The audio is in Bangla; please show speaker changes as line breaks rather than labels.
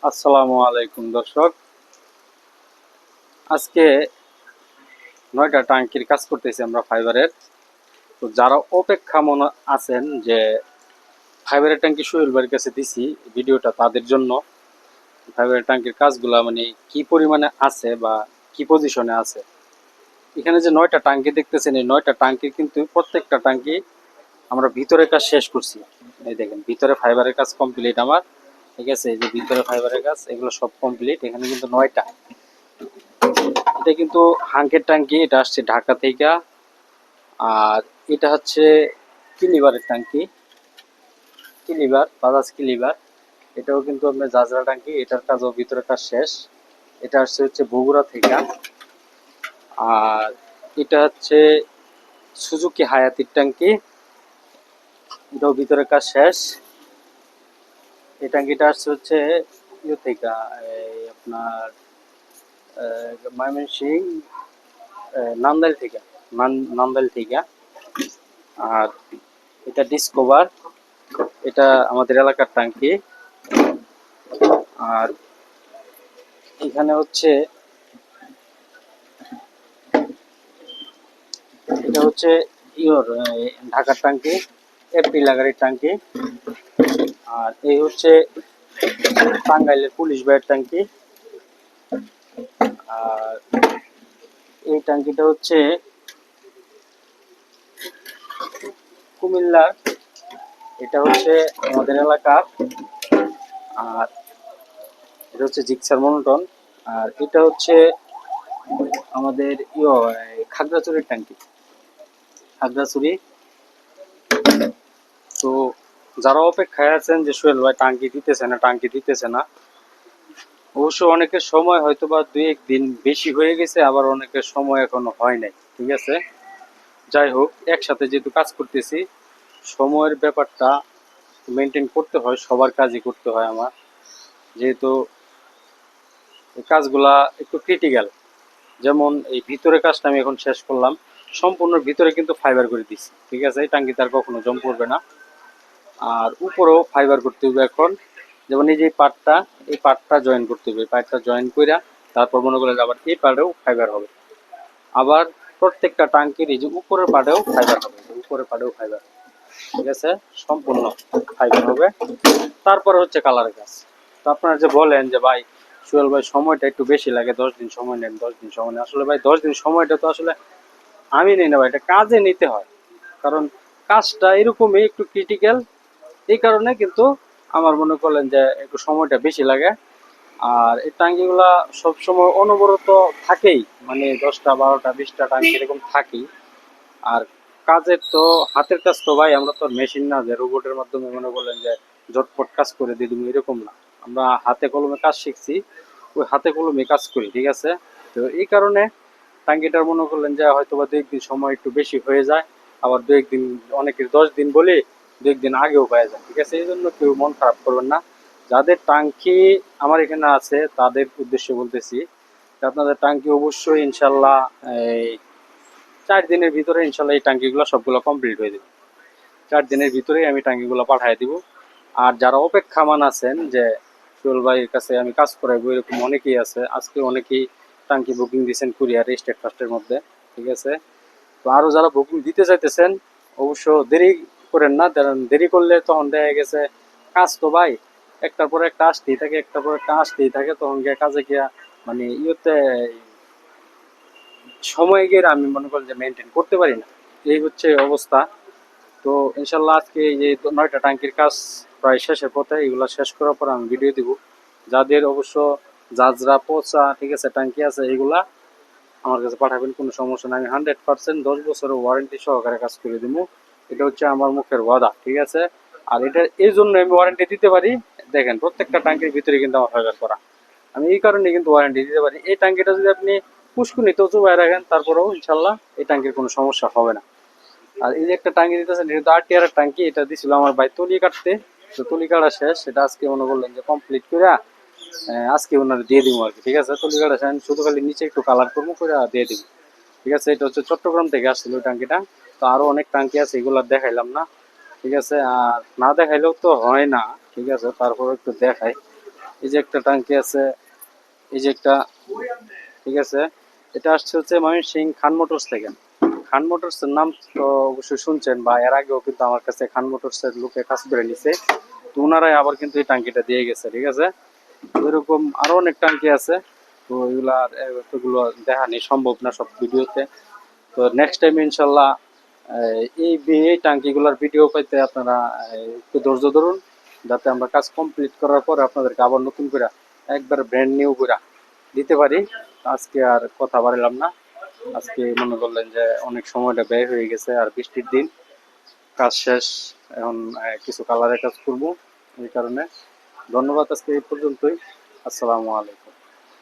আসসালামু আলাইকুম দর্শক, আজকে 9টা টাঙ্কির কাজ করতেছি আমরা ফাইবারের। তো যারা অপেক্ষা মনে আছেন যে ফাইবারের ট্যাঙ্কি সোহেল ভাইয়ের কাছে দিছি ভিডিওটা, তাদের জন্য ফাইবারের ট্যাঙ্কির কাজগুলা মানে কি পরিমাণে আছে বা কি পজিশনে আছে। এখানে যে 9টা টাঙ্কি দেখতেছেন, এই 9টা টাঙ্কির কিন্তু প্রত্যেকটা টাঙ্কি আমরা ভিতরে কাজ শেষ করছি। এই দেখেন ভিতরে ফাইবারের কাজ কমপ্লিট আমার, ঠিক আছে। এই যে ভিতরে ফাইবারের কাজ এগুলো সব কমপ্লিট। এখানে কিন্তু 9টা, এটা কিন্তু হাঙ্কের ট্যাঙ্কি, এটা আসছে ঢাকা থেকে। আর এটা হচ্ছে কিলিভারের ট্যাঙ্কি, কিলিভার বাজাজ কিলিভার। এটাও কিন্তু আপনার জাজরা ট্যাঙ্কি, এটার কাজও ভিতরে কাজ শেষ। এটা আসছে হচ্ছে বগুড়া থেকে। আর এটা হচ্ছে সুজুকি হায়াতির ট্যাঙ্কি, এটাও ভিতরে কাজ শেষ। এই ট্যাঙ্কিটা আসছে হচ্ছে ইয়ে থেকে, আপনার ময়মনসিং নান্দাইল থেকে, নান্দাইল থেকে। আর এটা ডিসকভার, এটা আমাদের এলাকার ট্যাঙ্কি। আর এখানে হচ্ছে এটা হচ্ছে ইয়োর ঢাকার ট্যাঙ্কি, এপ্রিল লাগারির ট্যাঙ্কি। আর এই হচ্ছে টাঙ্গাইলের পুলিশ ভাইয়ের ট্যাঙ্কি। আর এই ট্যাঙ্কিটা হচ্ছে কুমিল্লার, এটা হচ্ছে আমাদের এলাকার। আর এটা হচ্ছে জিক্সার মনোটন। আর এটা হচ্ছে আমাদের খাগড়াছড়ির ট্যাঙ্কি, খাগড়াছড়ি। তো যারা অপেক্ষায় আছেন যে সোহেল ভাই টাঙ্কি দিতেছে না, টাঙ্কি দিতেছে না, অবশ্য অনেকের সময় হয়তো বা 2-1 দিন বেশি হয়ে গেছে, আবার অনেকের সময় এখনো হয় নাই, ঠিক আছে। যাই হোক, একসাথে যেহেতু কাজ করতেছি, সময়ের ব্যাপারটা মেনটেন করতে হয়, সবার কাজই করতে হয় আমার, যেহেতু এই কাজগুলা একটু ক্রিটিক্যাল। যেমন এই ভিতরে কাজটা আমি এখন শেষ করলাম, সম্পূর্ণ ভিতরে কিন্তু ফাইবার করে দিচ্ছি, ঠিক আছে। এই টাঙ্কিতে আর কখনো জম পড়বে না। আর উপরেও ফাইবার করতে হবে এখন। যেমন এই যে পার্টটা, এই পার্টটা জয়েন করতে হবে, পার্টটা জয়েন কইরা তারপর মনে করলে আবার এই পার্টেও ফাইবার হবে। আবার প্রত্যেকটা টাঙ্কির এই যে উপরের পার্টেও ফাইবার হবে, উপরের পার্টেও ফাইবার, ঠিক আছে, সম্পূর্ণ ফাইবার হবে। তারপরে হচ্ছে কালারের কাজ। তো আপনারা যে বলেন যে ভাই সোহেল ভাই সময়টা একটু বেশি লাগে, 10 দিন সময় নেন, 10 দিন সময় নেন। আসলে ভাই 10 দিন সময়টা তো আসলে আমি নিই না ভাই, এটা কাজে নিতে হয়। কারণ কাজটা এরকমই একটু ক্রিটিক্যাল, এই কারণে কিন্তু আমার মনে করলেন যে একটু সময়টা বেশি লাগে। আর এই টাঙ্কিগুলা সবসময় অনবরত থাকেই, মানে 10টা 12টা 20টা টাঙ্কি এরকম থাকেই। আর কাজের তো হাতের কাজ তো ভাই, আমরা তো মেশিন না যে রোবটের মাধ্যমে মনে করলেন যে ঝটপট কাজ করে দিয়ে দেবো, এরকম না। আমরা হাতে কলমে কাজ শিখছি, ওই হাতে কলমে কাজ করি, ঠিক আছে। তো এই কারণে টাঙ্কিটার মনে করলেন যে হয়তো বা 2-1 দিন সময় একটু বেশি হয়ে যায়, আবার 2-1 দিন, অনেকের 10 দিন বলে 2-1 দিন আগেও হয়ে যায়, ঠিক আছে। এই জন্য কেউ মন খারাপ করবেন না। যাদের টাঙ্কি আমার এখানে আছে তাদের উদ্দেশ্যে বলতেছি যে আপনাদের টাঙ্কি অবশ্যই ইনশাল্লাহ এই 4 দিনের ভিতরে ইনশাল্লাহ এই টাঙ্কিগুলো সবগুলো কমপ্লিট হয়ে যাবে। 4 দিনের ভিতরেই আমি টাঙ্কিগুলো পাঠিয়ে দিব। আর যারা অপেক্ষামান আছেন যে সোহেল ভাইয়ের কাছে আমি কাজ করাইবো, এরকম অনেকেই আছে। আজকে অনেকেই টাঙ্কি বুকিং দিয়েছেন কুরিয়ার স্টেট ফার্স্টের মধ্যে, ঠিক আছে। তো আরো যারা বুকিং দিতে চাইতেছেন অবশ্য দেরি করেন না, কারণ দেরি করলে তখন দেখা গেছে কাজ তো ভাই একটার পর একটা আসতেই থাকে, একটার পর একটা আসতেই থাকে, তখন গিয়ে কাজে গিয়া মানে ইয়েতে সময় গিয়ে আমি মনে করি যে মেনটেন করতে পারি না, এই হচ্ছে অবস্থা। তো ইনশাল্লাহ আজকে এই যে 9টা টাঙ্কির কাজ প্রায় শেষের পথে, এগুলো শেষ করার পর আমি ভিডিও দিব। যাদের অবশ্য জাজরা পচা, ঠিক আছে, টাঙ্কি আছে, এগুলা আমার কাছে পাঠাবেন, কোনো সমস্যা নাই। আমি 100% 10 বছরের ওয়ারেন্টি সহকারে কাজ করে দিব, এটা হচ্ছে আমার মুখের ওয়াদা, ঠিক আছে। আর এটা এই জন্য আমি ওয়ারেন্টি দিতে পারি, দেখেন প্রত্যেকটা টাঙ্কির ভিতরে কিন্তু আমার ফাইবার করা, আমি এই কারণে কিন্তু ওয়ারেন্টি দিতে পারি। এই টাঙ্কিটা যদি আপনি পুষ্কুনিতেও চুবাই রাখেন তারপরেও ইনশাল্লাহ এই টাঙ্কির কোনো সমস্যা হবে না। আর এই যে একটা টাঙ্কি দিতেছেন, এটা তো RTR এর টাঙ্কি, এটা দিছিল আমার ভাই তুলি কাটতে। তো তুলি কাটা শেষ, সেটা আজকে মনে করলেন যে কমপ্লিট করে আজকে ওনারা দিয়ে দিব আর কি, ঠিক আছে। তুলি কাটা শেষ, শুধু খালি নিচে একটু কালার করবো করে দিয়ে দিব, ঠিক আছে। এটা হচ্ছে চট্টগ্রাম থেকে আসছিল ওই টাঙ্কিটা। তো আরো অনেক টাঙ্কি আছে, এগুলো দেখাইলাম না, ঠিক আছে। আর না দেখাইলেও তো হয় না, ঠিক আছে, তারপর একটু দেখাই। এই যে একটা টাঙ্কি আছে, এই যে একটা, ঠিক আছে। এটা আসছে হচ্ছে ময়মনসিংহ খান মোটরস থেকে। খান মোটরস এর নাম তো অবশ্যই শুনছেন, বা এর আগেও কিন্তু আমার কাছে খান মোটরস এর লোকে কাজ করে নিছে। তো ওনারাই আবার কিন্তু এই টাঙ্কিটা দিয়ে গেছে, ঠিক আছে। এরকম আরো অনেক টাঙ্কি আছে, তো এগুলা এতগুলো দেখানি সম্ভব না সব ভিডিওতে। তো নেক্সট টাইম ইনশাল্লাহ এই টাঙ্কিগুলোর ভিডিও পাইতে আপনারা একটু ধৈর্য ধরুন, যাতে আমরা কাজ কমপ্লিট করার পর আপনাদেরকে আবার নতুন করে একবার ব্র্যান্ড নিউ করে দিতে পারি। আজকে আর কথা বাড়ালাম না, আজকে মনে করলেন যে অনেক সময়টা ব্যয় হয়ে গেছে, আর বৃষ্টির দিন, কাজ শেষ, এখন কিছু কালারের কাজ করবো, এই কারণে ধন্যবাদ, আজকে এই পর্যন্তই। আসসালামু আলাইকুম।